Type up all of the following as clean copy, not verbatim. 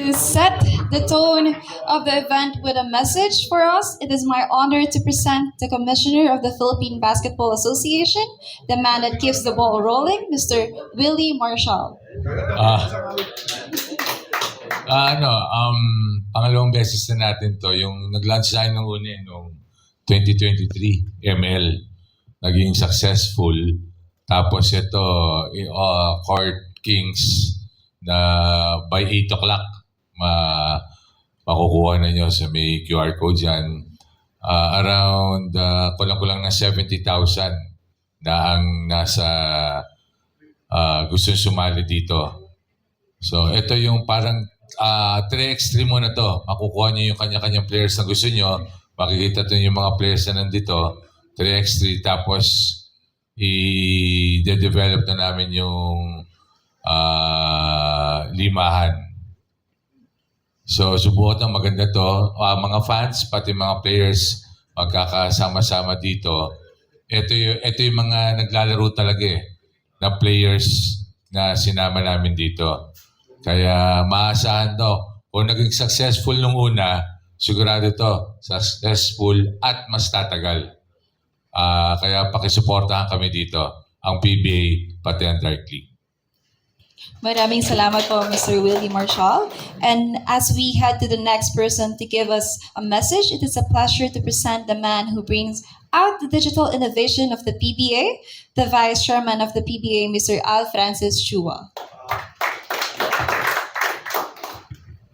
to set the tone of the event with a message for us, it is my honor to present the Commissioner of the Philippine Basketball Association, the man that keeps the ball rolling, Mr. Willie Marshall. Ah, pangalawang beses na natin to. Yung nag-launch tayo nung una, nung 2023, ML. Naging successful. Tapos ito, Court Kings na by 8 o'clock, makukuha na nyo sa may QR code dyan. Around, kulang-kulang na 70,000 na ang nasa gusto sumali dito. So, ito yung parang 3x3 muna to. Makukuha nyo yung kanya-kanyang players na gusto nyo. Makikita to yung mga players na nandito. 3x3. Tapos, i-develop na namin yung limahan. So, subukan ng maganda to. Mga fans, pati mga players, magkakasama-sama dito. Ito yung mga naglalaro talaga na players na sinama namin dito. Kaya maasahan to. Kung naging successful nung una, sigurado to, successful at mas tatagal. Kaya pakisuportahan kami dito, ang PBA pati ang Dark League. Maraming salamat po, Mr. Willie Marshall. And as we head to the next person to give us a message, it is a pleasure to present the man who brings out the digital innovation of the PBA, the Vice Chairman of the PBA, Mr. Al Francis Chua.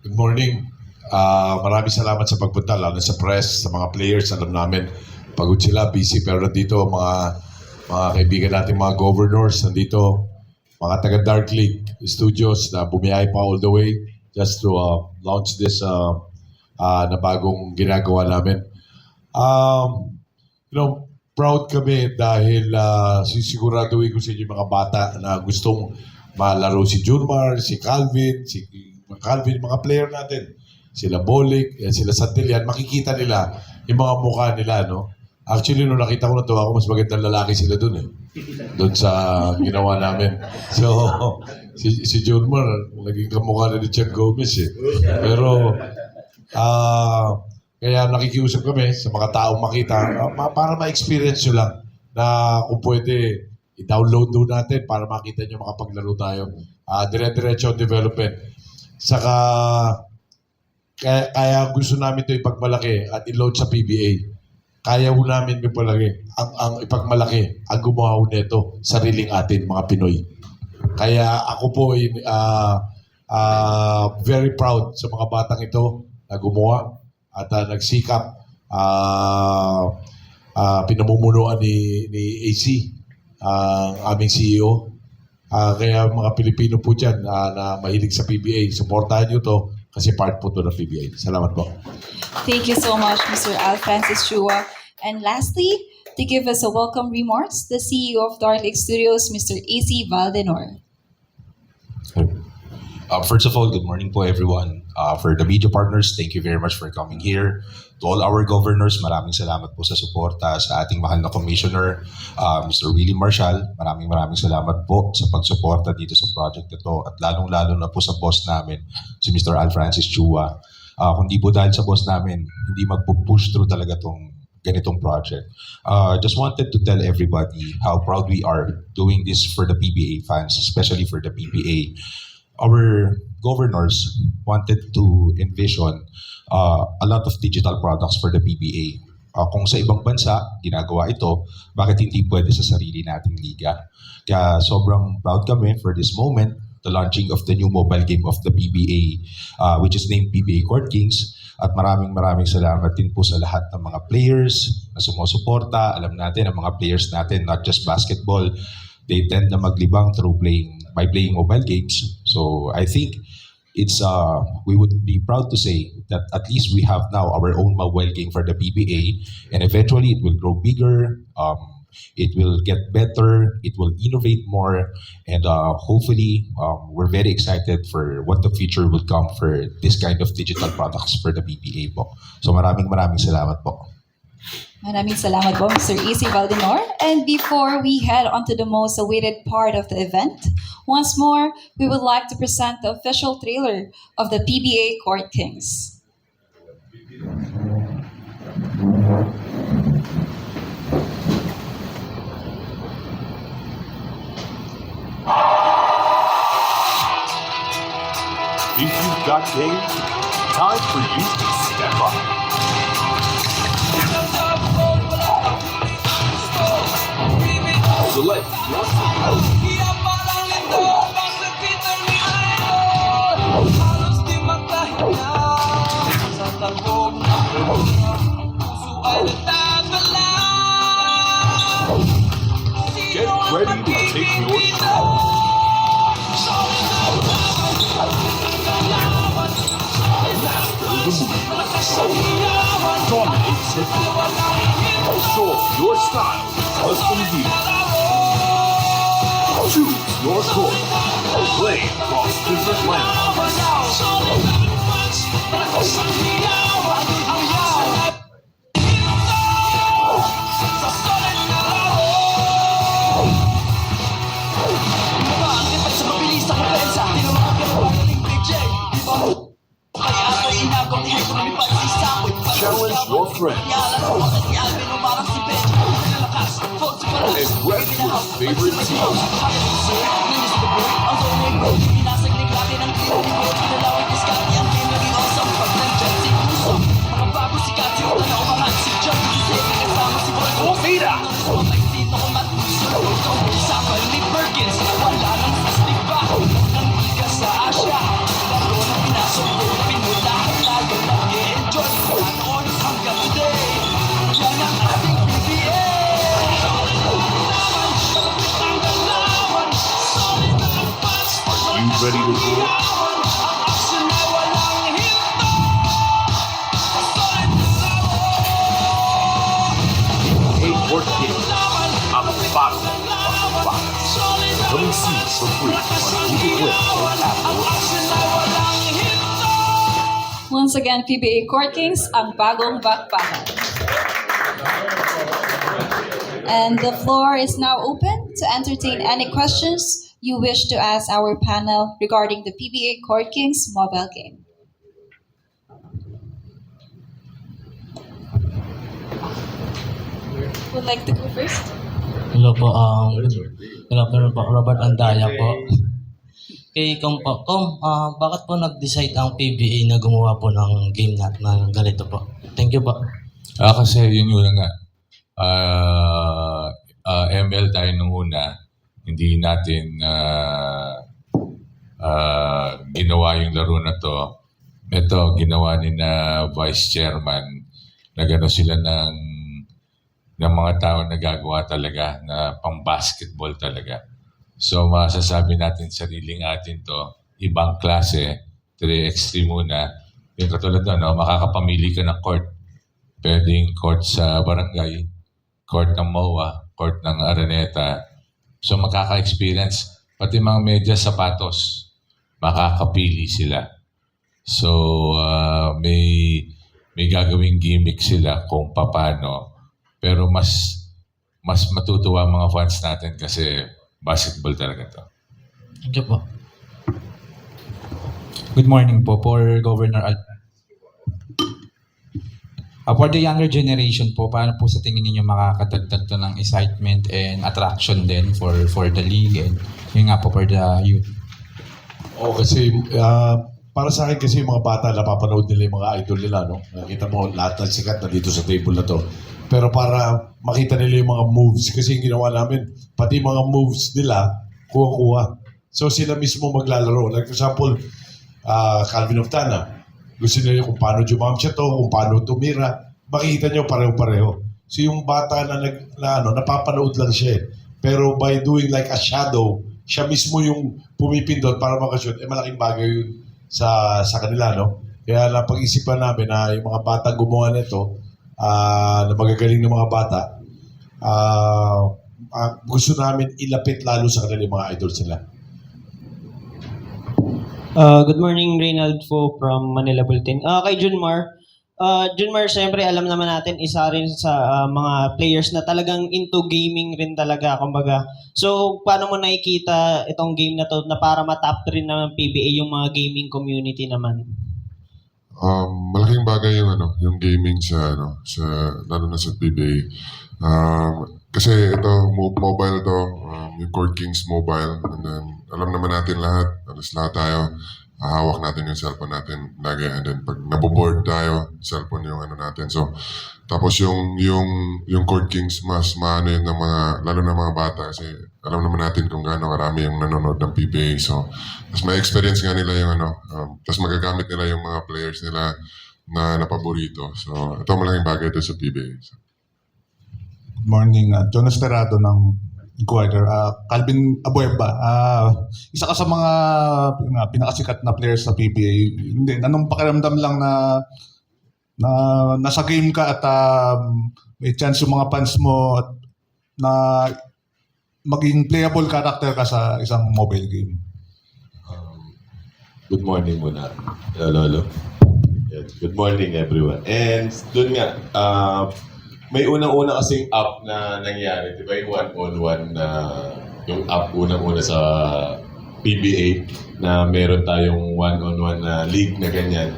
Good morning. Maraming salamat sa pagpunta, lalo sa press, sa mga players. Alam namin, pagod sila, busy. Pero nandito, mga kaibigan natin, mga governors, nandito, mga taga Dark League Studios na bumiyahe pa all the way just to launch this na bagong ginagawa namin. Proud kami dahil sisiguraduhin ko sa inyo mga bata na gustong malaro si Junmar, si Calvin, mga player natin. Sila Bolik, sila Santillan, makikita nila yung mga mukha nila, no? Actually, nung nakita ko na to, ako mas magandang lalaki sila dun Doon sa ginawa namin. So, si Junmar, naging kamukha na ni Chad Gomez Pero, kaya nakikiusap kami sa mga taong makita para ma-experience nyo lang na kung pwede i-download doon natin para makita nyo makapaglaro tayo. Dire-diretso ang development. Saka, kaya gusto namin ito ipagmalaki at i-load sa PBA. Kaya ho namin ang ipagmalaki ang gumawa nito, sariling atin, mga Pinoy. Kaya ako po very proud sa mga batang ito na gumawa at nagsikap. Pinamumunuan ni AC, ang aming CEO. Kaya mga Pilipino po dyan na mahilig sa PBA, supportahan nyo to kasi part po to ng PBA. Salamat po. Thank you so much, Mr. Al Francis Chua. And lastly, to give us a welcome remarks, the CEO of Dark Lake Studios, Mr. AC Valdenor. First of all, good morning po everyone. For the media partners, thank you very much for coming here. To all our governors, maraming salamat po sa suporta sa ating mahal na commissioner, Mr. Willie Marshall. Maraming salamat po sa pagsuporta dito sa project ito at lalong-lalo na po sa boss namin, si Mr. Al Francis Chua. Kundi po dahil sa boss namin, hindi magpo-push through talaga tong ganitong project. Just wanted to tell everybody how proud we are doing this for the PBA fans, especially for the PBA. Our governors wanted to envision a lot of digital products for the PBA. Kung sa ibang bansa, ginagawa ito, bakit hindi pwede sa sarili nating liga? Kaya sobrang proud kami for this moment, the launching of the new mobile game of the PBA, which is named PBA Court Kings. At maraming salamat din po sa lahat ng mga players na sumusuporta. Alam natin, ang mga players natin, not just basketball, they tend na maglibang by playing mobile games. So I think we would be proud to say that at least we have now our own mobile game for the PBA, and eventually it will grow bigger, it will get better, it will innovate more, and hopefully we're very excited for what the future will come for this kind of digital products for the PBA po. So maraming salamat po. Maraming salamat po, Mr. AC Valdemar. And before we head on to the most awaited part of the event, once more, we would like to present the official trailer of the PBA Court Kings. Think you've got game? Time for you to step up. Select your team. Get ready to take your shot. Dominate the field. Show your style as Custom Choose your course. Play across different lands. Challenge your friends and rep your favorite team. You ready to roll? Hey, Court Kings, I'm Bago Bakbakan. Coming soon for free on Google Play or Apple. Once again, PBA Court Kings, ang bagong bakbakan. And the floor is now open to entertain any questions you wish to ask our panel regarding the PBA Court Kings mobile game. Would like to go first? Hello po, hello po, Robert Andaya po. Kay Kong po, bakit po nag-decide ang PBA na gumawa po ng game na ganito po? Thank you po. Kasi yun yun nga. ML tayo nung una, hindi natin ginawa yung laro na to. Ito, ginawa ni na Vice Chairman na gano'n sila ng mga tao na gagawa talaga, na pang-basketball talaga. So, masasabi natin sariling atin to, ibang klase, 3x3 muna. Yung katulad na, no, makakapamili ka ng court. Pwedeng court sa barangay, court ng MOA, court ng Araneta. So, makaka-experience. Pati mga medyas, sapatos, makakapili sila. So, may gagawing gimmick sila kung paano. Pero mas matutuwa ang mga fans natin kasi basketball talaga to. Thank you po. Good morning po for Governor Al. For the younger generation po, paano po sa tingin ninyo makakadagdag to ng excitement and attraction din for the league and yun nga po for the youth? Kasi para sa akin kasi yung mga bata napapanood nila yung mga idol nila, no? Nakita mo lahat ng sikat na dito sa table na to. Pero para makita nila yung mga moves, kasi yung ginawa namin, pati mga moves nila, kuha-kuha. So sila mismo maglalaro. Like for example, Calvin Oftana, gusto nila kung paano jumam siya to, kung paano tumira, makikita nyo pareho-pareho. So yung bata na napapanood lang siya. Pero by doing like a shadow, siya mismo yung pumipindot para makashoot, malaking bagay yun sa kanila, no? Kaya napag-isipan namin na yung mga bata gumawa nito, na magagaling ng mga bata, gusto namin ilapit lalo sa kanila yung mga idols nila. Good morning, Reynald po from Manila Bulletin. Kay Junmar, Junmar, syempre alam naman natin isa rin sa mga players na talagang into gaming rin talaga, kumbaga. So, paano mo nakikita itong game na to na para matap rin ng PBA yung mga gaming community naman? Malaking bagay yung yung gaming sa lalo na sa PBA. Kasi ito mobile to, yung Court Kings mobile, and then alam naman natin alas lahat tayo, hawak natin yung cellphone natin lagi, and then pag naboboard tayo, cellphone yung natin. So tapos yung Court Kings mas maano yun ng mga, lalo na mga bata, kasi alam naman natin kung gaano karami yung nanonood ng PBA. So mas may experience nga nila yung tapos magagamit nila yung mga players nila na napaborito. So ito malaking bagay ito sa PBA. So, Morning, Jonas Terrado ng Inquirer. Calvin Abueva, isa ka sa mga pinakasikat na players sa PBA. Hindi, anong pakiramdam lang na nasa game ka at may chance yung mga fans mo at na maging playable character ka sa isang mobile game? Good morning muna, Lolo. Yes, good morning everyone. And doon nga, may unang-una kasing app na nangyari, di ba yung one-on-one na yung app unang-una sa PBA na meron tayong one-on-one na league na ganyan.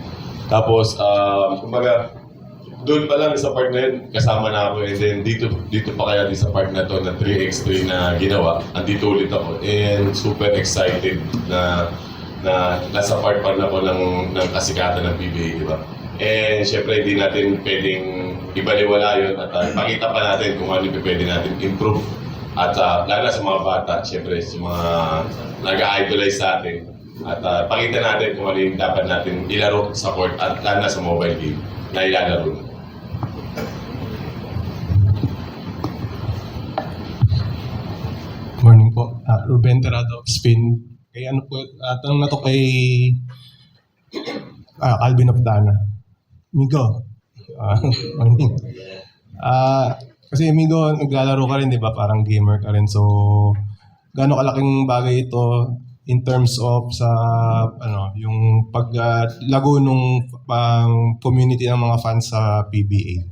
Tapos, kumbaga, doon pa lang sa part na yun, kasama na ako, and then dito pa kaya din sa part na to na 3x3 na ginawa, andito ulit ako, and super excited na nasa part pa na ako ng kasikatan ng PBA, di ba? And syempre, hindi natin pwedeng ibaliwala yun at pakita pa natin kung ano yung pwede natin improve. At lalo sa mga bata, syempre, sa mga nag-idolize sa atin. At pakita natin kung ano yung dapat natin ilaro sa court at lalo sa mobile game na ilalaro. Morning po. Ruben Terrado, Spin. Kaya ano po, tanong na to kay Calvin of Dana. Migo. Morning. Kasi Migo, naglalaro ka rin, di ba? Parang gamer ka rin. So, gaano kalaking bagay ito in terms of sa yung paglago nung community ng mga fans sa PBA.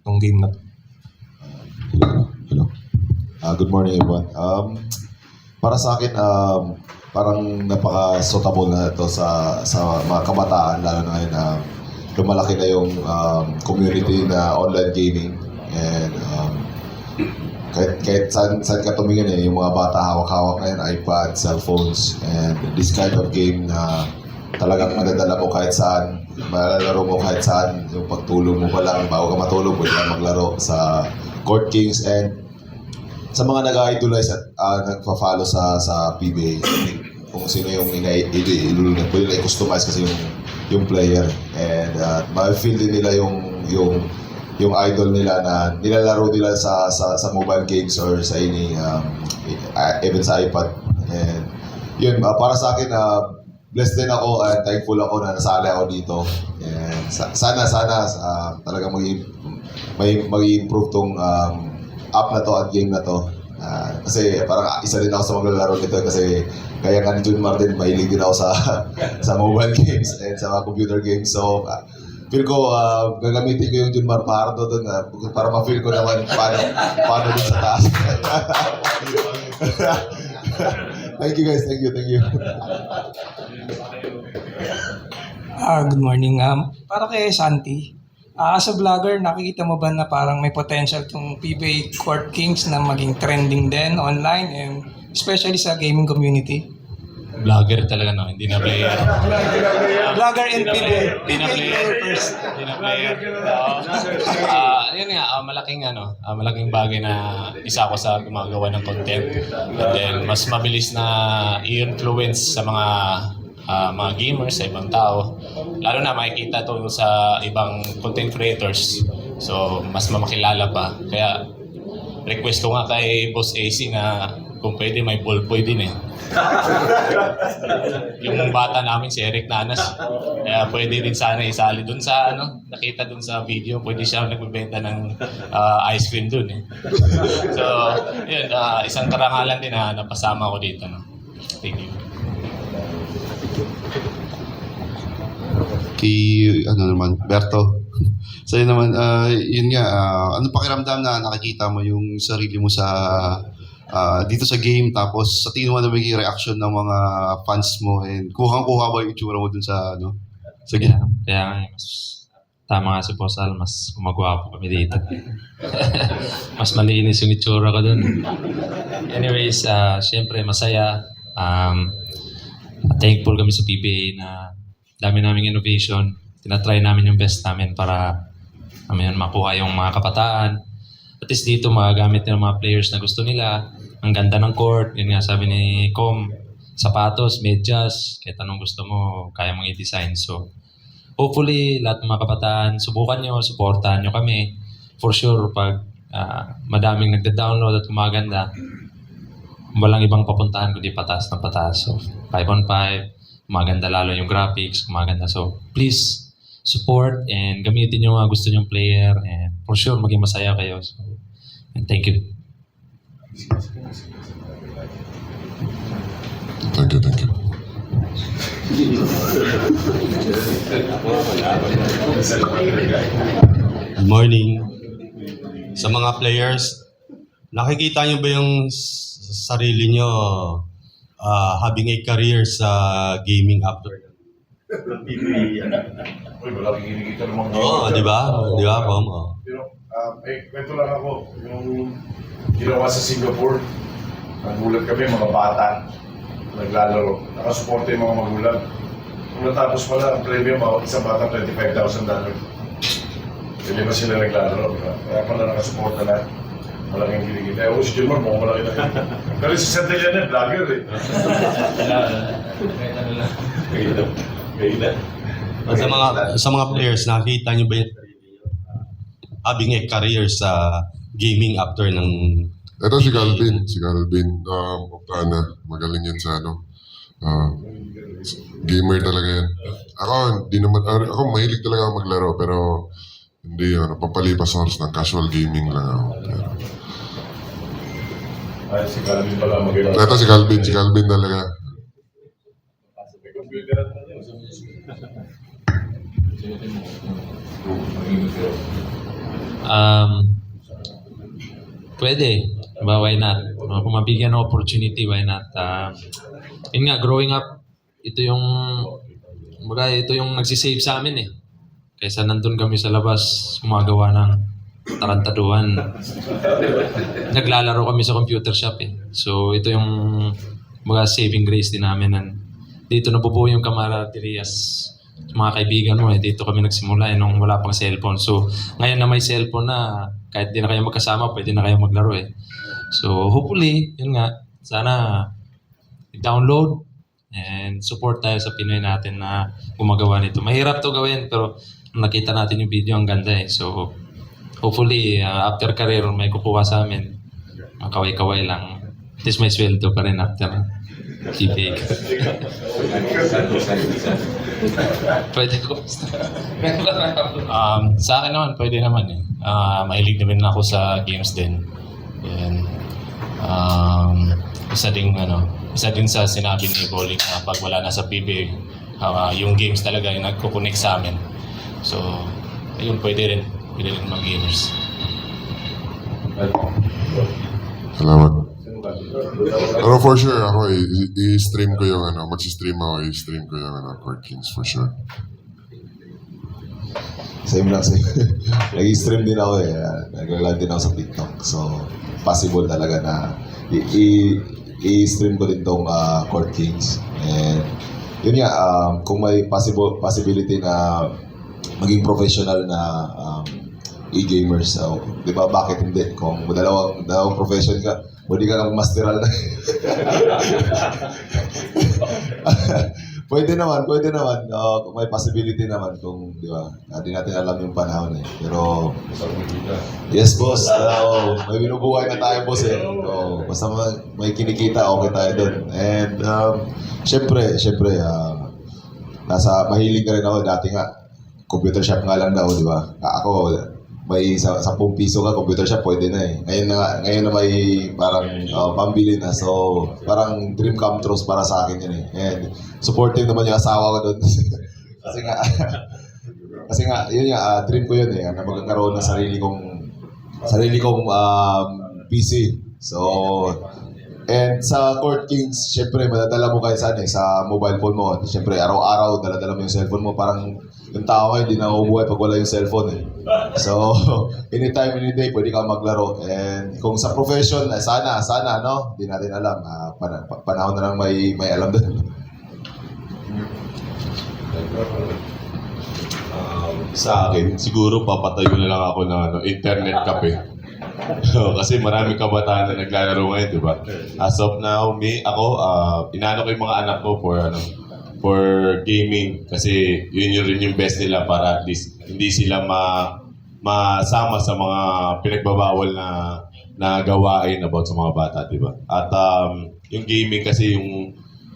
Itong game na to. Hello. Good morning everyone. Para sa akin, parang napaka-suitable na ito sa mga kabataan, lalo na ngayon na lumalaki na yung community na online gaming. And kahit saan ka tumingin yung mga bata hawak-hawak ngayon, iPad, cellphones, and this kind of game na talagang madadala mo kahit saan, malalaro mo kahit saan, yung pagtulog mo pa lang, bago ka matulog, pwede ka maglaro sa Court Kings. And sa mga nag-idolize at nagpa-follow sa PBA, kung sino yung ilulunod, pwede nila i-customize kasi yung player, and ma-feel din nila yung idol nila na nilalaro nila sa mobile games or sa even sa iPad. And yun, para sa akin, blessed din ako and thankful ako na nasali ako dito. And sana talaga mag-improve tong app na to at game na to. Kasi parang isa din ako sa maglalaro nito kasi kaya nga ni Junmar din, mahilig din ako sa mobile games and sa mga computer games. So, feel ko, gagamitin ko yung Junmar Pardo doon para ma-feel ko naman paano din sa taas. Thank you guys, thank you. Good morning. Para kay Santi, as a vlogger, nakikita mo ba na parang may potential itong PBA Court Kings na maging trending din online and especially sa gaming community? Vlogger talaga, no? Hindi na player. Vlogger and PBA. Hindi na player first. Hindi na player. Yun nga, malaking bagay na isa ako sa gumagawa ng content. And then, mas mabilis na i-influence sa mga gamers, sa ibang tao. Lalo na makikita to sa ibang content creators. So, mas mamakilala pa. Kaya, request ko nga kay Boss AC na kung pwede may ballboy din eh. Yung bata namin si Eric Nanas, kaya pwede din sana isali dun sa nakita dun sa video, pwede siya nagbebenta ng ice cream dun eh. So, yun, isang karangalan din na napasama ko dito, no. Thank you. Kay, ano naman, Berto. Sa'yo naman, yun nga, ano pakiramdam na nakikita mo yung sarili mo sa dito sa game, tapos sa tingin mo na magiging reaction ng mga fans mo, and kuhang-kuha ba yung itsura mo dun sa, ano, sa game? Kaya nga, mas tama nga si Posal, mas gumagwapo kami dito. Mas malinis yung itsura ko dun. Anyways, syempre masaya. Thankful kami sa PBA na dami naming innovation. Tinatry namin yung best namin para makuha yung mga kabataan. At least dito magagamit ng mga players na gusto nila. Ang ganda ng court. Yun nga sabi ni Com, sapatos, medyas, kahit anong gusto mo, kaya mong i-design. So, hopefully, lahat ng mga kabataan, subukan nyo, supportahan nyo kami. For sure, pag madaming nagda-download at gumaganda, walang ibang papuntahan kundi pataas na pataas. So, 5-on-5, gumaganda lalo yung graphics, gumaganda. So, please, support and gamitin yung mga gusto nyong player and for sure, maging masaya kayo. So, and thank you. Thank you, thank you. Good morning. Sa mga players, nakikita nyo ba yung sarili nyo having a career sa gaming after ng PBA? Uy, malaki kinikita ng mga Oo, di ba? Di ba, Pom? Pero, may kwento lang ako. Yung ginawa sa Singapore, nagulat kami, mga bata, naglalaro. Nakasuporta yung mga magulang. Kung natapos pala, ang premium, isang bata $25,000. Hindi ba sila naglalaro? Diba? Kaya pala nakasuporta na. Malaking kinikita. Eh, si Jumar, mukhang malaki na yun. Pero si Santillana, vlogger eh. Kaya Sa mga players, nakita nyo ba yung having a career sa gaming after ng... Ito si Calvin. Montana. Magaling yan sa gamer talaga yan. Ako mahilig talaga ako maglaro, pero hindi pampalipas oras ng casual gaming lang ako. Ay, si Calvin pala magaling. Ito si Calvin talaga. Pwede. Diba, why not? Kung mabigyan ng opportunity, why not? Yun nga, growing up, ito yung nagsisave sa amin eh. Kaysa nandun kami sa labas, gumagawa ng tarantaduhan. Naglalaro kami sa computer shop eh. So ito yung saving grace din namin. And dito nabubuo yung camaraderie as mga kaibigan mo eh. Dito kami nagsimula eh, nung wala pang cellphone. So ngayon na may cellphone na, kahit di na kayo magkasama, pwede na kayo maglaro eh. So hopefully, yun nga, sana i-download and support tayo sa Pinoy natin na gumagawa nito. Mahirap to gawin pero nakita natin yung video, ang ganda eh. So hopefully, after career, may kukuha sa amin. Kaway-kaway lang. At least may sweldo pa rin after PBA. Pwede ko. Sa akin naman, pwede naman eh. Mahilig naman ako sa games din. And, isa din sa sinabi ni Boling na pag wala na sa PBA, yung games talaga yung nagkukunik sa amin. So, ayun, pwede rin mga gamers. Salamat. Pero for sure, ako i-stream ko yung mag-stream ako, i-stream ko yung Court Kings for sure. Same lang, same. Nag-stream din ako eh. Nag-live din ako sa TikTok. So, possible talaga na i-stream ko din tong Court Kings. And yun nga, kung may possibility na maging professional na e-gamers, di ba, bakit hindi? Kung dalawang profession ka, pwede ka lang masteral na. Pwede naman. Kung may possibility naman, kung, di ba, hindi natin alam yung panahon eh. Pero, yes boss, may binubuhay na tayo boss eh. So, basta may kinikita, okay tayo dun. And, syempre, mahilig ka rin ako, dati nga, computer shop nga lang daw, di ba? Ako, may 10 piso ka, computer shop, pwede na eh. Ngayon na may parang pambili na. So, parang dream come true para sa akin yun eh. And supportive naman yung asawa ko doon. Kasi nga, yun nga, dream ko yun na magkakaroon ng sarili kong PC. So, and sa Court Kings, syempre, madadala mo kahit saan sa mobile phone mo. Syempre, araw-araw, dala-dala mo yung cellphone mo. Parang yung tao ngayon, hindi na ubuhay pag wala yung cellphone So, anytime, any day, pwede ka maglaro. And kung sa profession, sana, no? Hindi natin alam. Panahon na lang may alam doon. Sa akin, siguro papatayo na lang ako ng internet cafe. Kasi marami kabataan na naglalaro ngayon, di ba? As of now, inaano ko yung mga anak ko for gaming. Kasi yun rin yung best nila para at least hindi sila masama sa mga pinagbabawal na gawain about sa mga bata, di ba? At yung gaming kasi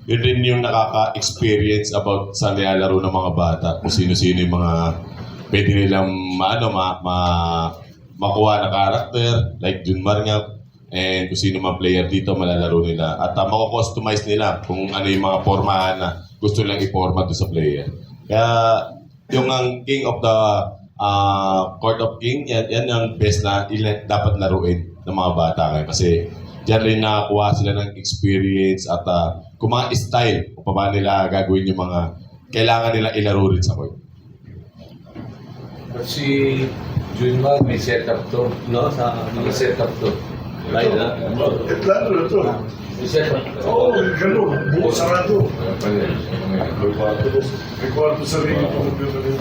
yun rin yung nakaka-experience about sa nilalaro ng mga bata. Kung sino-sino yung mga pwede nilang makuha na karakter, like Junmar nga, and kung sino mga player dito, malalaro nila. At mako-customize nila kung ano yung mga formahan na gusto nilang i-format doon sa player. Kaya yung ang King of the Court of King, yan ang best na dapat laruin ng mga bata ngayon. Kasi diyan rin nakakuha sila ng experience at kung mga style, kung paano nila gagawin yung mga kailangan nila ilaro rin sa court. Si Junmar may setup to, no? May setup to. Right, na? Klaro na to. May setup. Oo, gano'n. Buo sarado. May kwarto sa rin yung computer niya.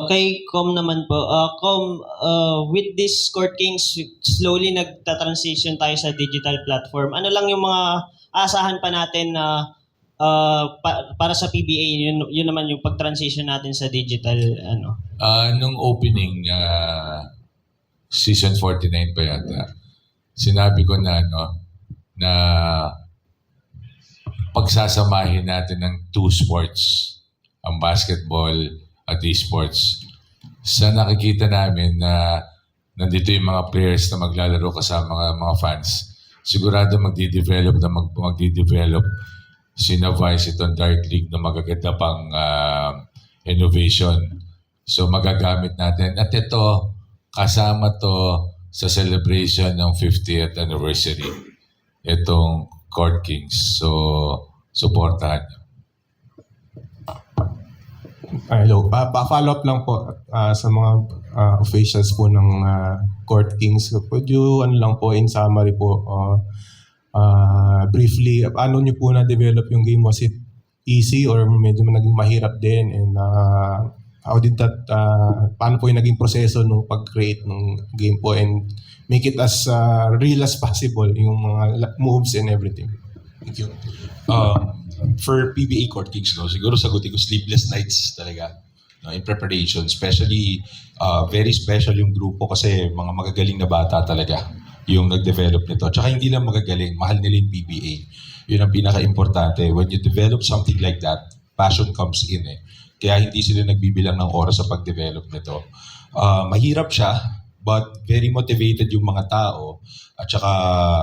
Kay Com naman po. Com, with this Court Kings, slowly nagta-transition tayo sa digital platform. Ano lang yung mga asahan pa natin na para sa PBA, yun naman yung pag-transition natin sa digital, Nung opening, season 49 pa yata, sinabi ko na pagsasamahin natin ng two sports, ang basketball at esports. Sa nakikita namin na nandito yung mga players na maglalaro kasama mga fans, sigurado magdi-develop sina Vice itong Dark League na magaganda pang innovation. So magagamit natin. At ito, kasama to sa celebration ng 50th anniversary. Itong Court Kings. So, supportahan nyo. Hello. Pa-follow up lang po sa mga officials po ng Court Kings. Could you, in summary po, briefly, paano nyo po na-develop yung game? Was it easy or medyo naging mahirap din? And how did that, paano po yung naging proseso nung pag-create ng game po and make it as real as possible, yung mga moves and everything? Thank you. For PBA Court Kings, siguro sagutin ko sleepless nights talaga in preparation. Especially, very special yung grupo kasi mga magagaling na bata talaga yung nag-develop nito. Tsaka hindi lang magagaling, mahal nila yung PBA. Yun ang pinaka-importante. When you develop something like that, passion comes in Kaya hindi sila nagbibilang ng oras sa pag-develop nito. Mahirap siya, but very motivated yung mga tao. At saka,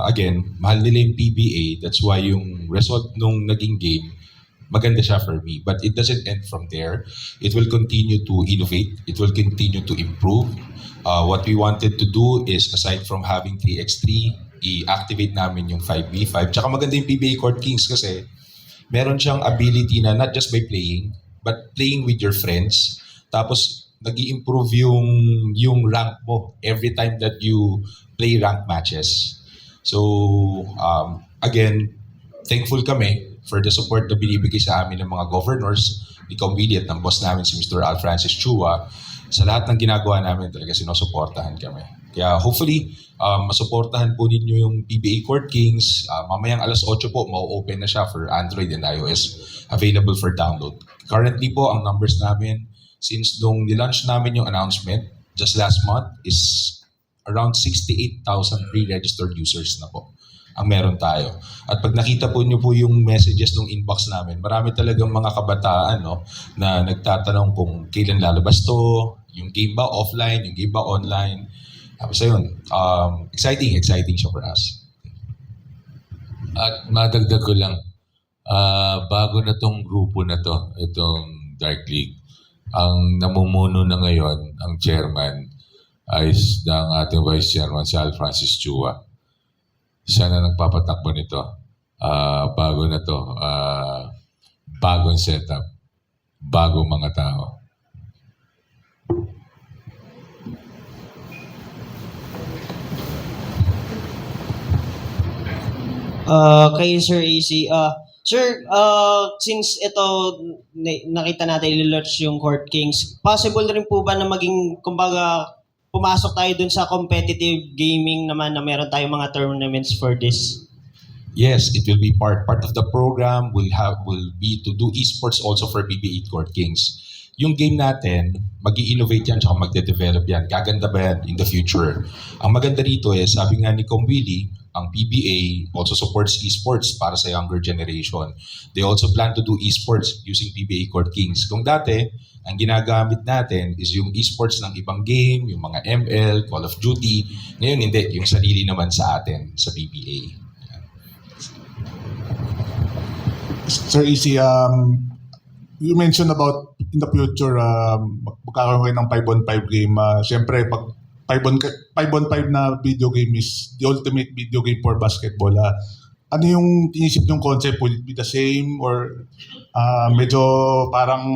again, mahal nila yung PBA. That's why yung result nung naging game, maganda siya for me. But it doesn't end from there. It will continue to innovate. It will continue to improve. What we wanted to do is, aside from having 3x3, i-activate namin yung 5v5. Tsaka maganda yung PBA Court Kings kasi meron siyang ability na not just by playing, but playing with your friends. Tapos, nag-i-improve yung rank mo every time that you play rank matches. So, again, thankful kami for the support na binibigay sa amin ng mga governors, ni Comwilly at ng boss namin si Mr. Al Francis Chua. Sa lahat ng ginagawa namin talaga sinusuportahan kami. Kaya hopefully, masuportahan po ninyo yung PBA Court Kings. Mamayang alas 8 po, ma-open na siya for Android and iOS. Available for download. Currently po, ang numbers namin, since nung nilaunch namin yung announcement, just last month, is around 68,000 pre-registered users na po ang meron tayo. At pag nakita po niyo po yung messages ng inbox namin, marami talagang mga kabataan na nagtatanong kung kailan lalabas to, yung game ba offline, yung game ba online. Tapos ayun, exciting siya for us. At madagdag ko lang, bago na tong grupo na to, itong Dark League, ang namumuno na ngayon, ang chairman, ay ng ating Vice Chairman, si Al Francis Chua. Siya na nagpapatakbo nito. Bago na to, bagong setup, bagong mga tao. Kay Sir AC, Sir, since ito nakita natin i-launch yung Court Kings, possible rin po ba na maging, kumbaga, pumasok tayo dun sa competitive gaming naman na meron tayong mga tournaments for this? Yes, it will be part of the program. Will be to do esports also for PBA Court Kings. Yung game natin, mag-i-innovate yan tsaka magde-develop yan. Gaganda ba yan in the future? Ang maganda rito is, sabi nga ni Kong Willie, ang PBA also supports esports para sa younger generation. They also plan to do esports using PBA Court Kings. Kung dati, ang ginagamit natin is yung esports ng ibang game, yung mga ML, Call of Duty. Ngayon hindi, yung sarili naman sa atin, sa PBA. Sir EC, you mentioned about in the future, magkakaroon kayo ng 5-on-5 game. Siyempre, pag 5-on-5 na video game is the ultimate video game for basketball. Ano yung inisip yung concept? Will it be the same? Or medyo parang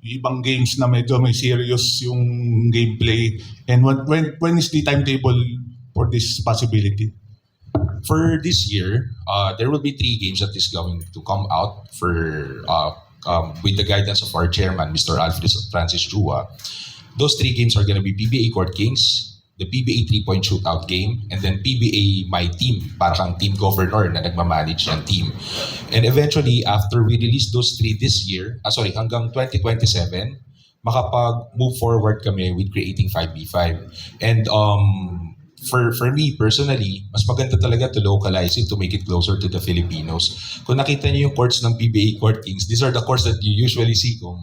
ibang games na medyo may serious yung gameplay? And when is the timetable for this possibility? For this year, there will be 3 games that is going to come out for with the guidance of our chairman, Mr. Alfred Francis Chua. Those 3 games are going to be PBA Court Kings, the PBA 3-point shootout game, and then PBA My Team, para kang team governor na nagmamanage ng team. And eventually, after we release those 3 this year, hanggang 2027, makapag-move forward kami with creating 5v5. And for me personally, mas maganda talaga to localize it to make it closer to the Filipinos. Kung nakita niyo yung courts ng PBA Court Kings, these are the courts that you usually see kung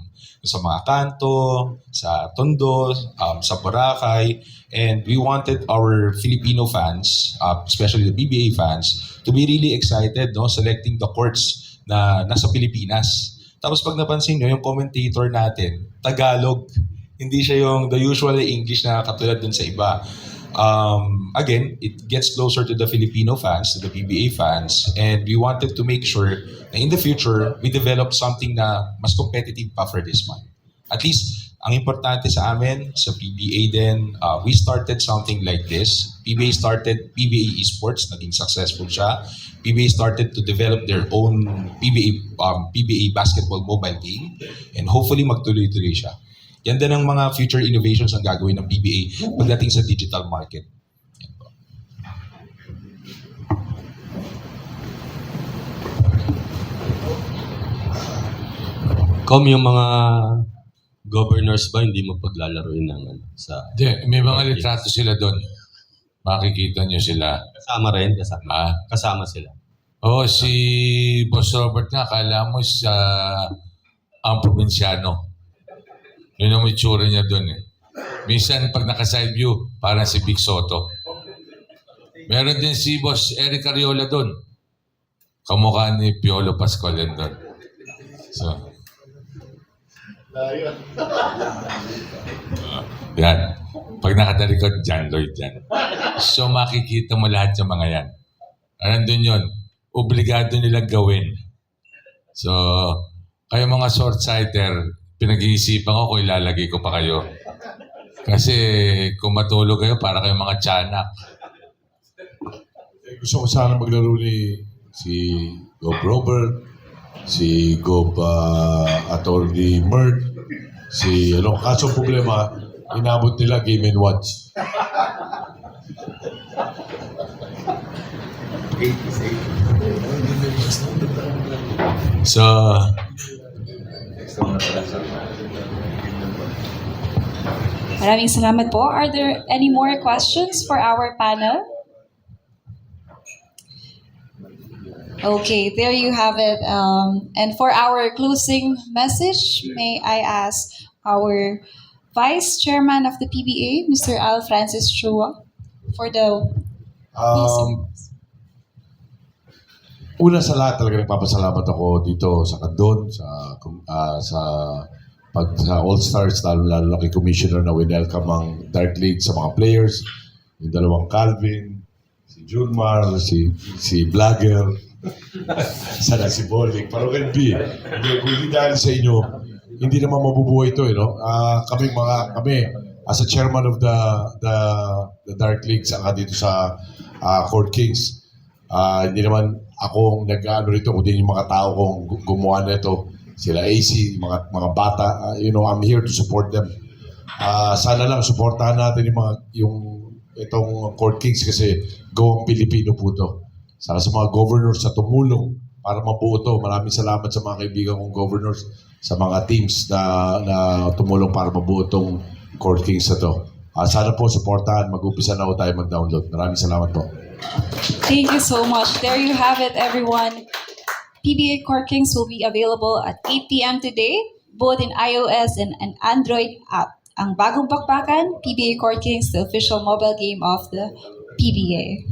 sa mga kanto, sa Tondo, sa Boracay. And we wanted our Filipino fans, especially the PBA fans, to be really excited, no, selecting the courts na nasa Pilipinas. Tapos pag napansin nyo, yung commentator natin, Tagalog. Hindi siya yung the usual English na katulad dun sa iba. Again, it gets closer to the Filipino fans, to the PBA fans, and we wanted to make sure na in the future, we develop something na mas competitive pa for this month. At least, ang importante sa amin, sa PBA din, we started something like this. PBA started PBA Esports, naging successful siya. PBA started to develop their own PBA basketball mobile game, and hopefully magtuloy-tuloy siya. Yan din ang mga future innovations ang gagawin ng PBA pagdating sa digital market. Yung mga governors ba hindi mo paglalaruin ng sa... May mga litrato sila doon. Makikita nyo sila. Kasama rin? Kasama sila. Si Boss Robert nga, akala mo ang probinsyano. Yun ang itsura niya doon eh. Minsan pag naka-side view, parang si Big Soto. Meron din si Boss Eric Ariola doon. Kamukha ni Piolo Pascual yan doon. Yan. Pag nakatalikod, John Lloyd yan. So makikita mo lahat yung mga yan. Nandun yun. Obligado nilang gawin. So, kayo mga short-sighter, pinag-iisipan ko kung ilalagay ko pa kayo. Kasi kung matulog kayo, para kayong mga tiyanak. Gusto ko sana maglaro ni si Gob Robert, si Gob Attorney Mert, kaso problema, inabot nila Game & Watch. So, maraming salamat po. Are there any more questions for our panel? Okay, there you have it. And for our closing message, may I ask our Vice Chairman of the PBA, Mr. Al Francis Chua, for the una sa lahat talaga nagpapasalamat ako dito sa Kandon, sa All-Stars, lalo kay Commissioner na winelcome ang Dark League sa mga players. Yung dalawang Calvin, si Junmar, si Vlogger, sana si Boling, parang B. Hindi dahil sa inyo, hindi naman mabubuhay ito, no? Kami, as a chairman of the Dark League, saka dito sa Court Kings, hindi naman ako nag-ano rito, kundi yung mga tao kong gumawa nito, sila AC, mga bata, I'm here to support them. Sana lang suportahan natin itong Court Kings kasi gawang Pilipino po to. Saka sa mga governors sa tumulong para mabuo to. Maraming salamat sa mga kaibigan kong governors, sa mga teams na tumulong para mabuo tong Court Kings na to. Sana po suportahan, mag-upisa na po tayo mag-download. Maraming salamat po. Thank you so much. There you have it, everyone. PBA Court Kings will be available at 8 p.m. today, both in iOS and an Android app. Ang bagong bakbakan, PBA Court Kings, the official mobile game of the PBA.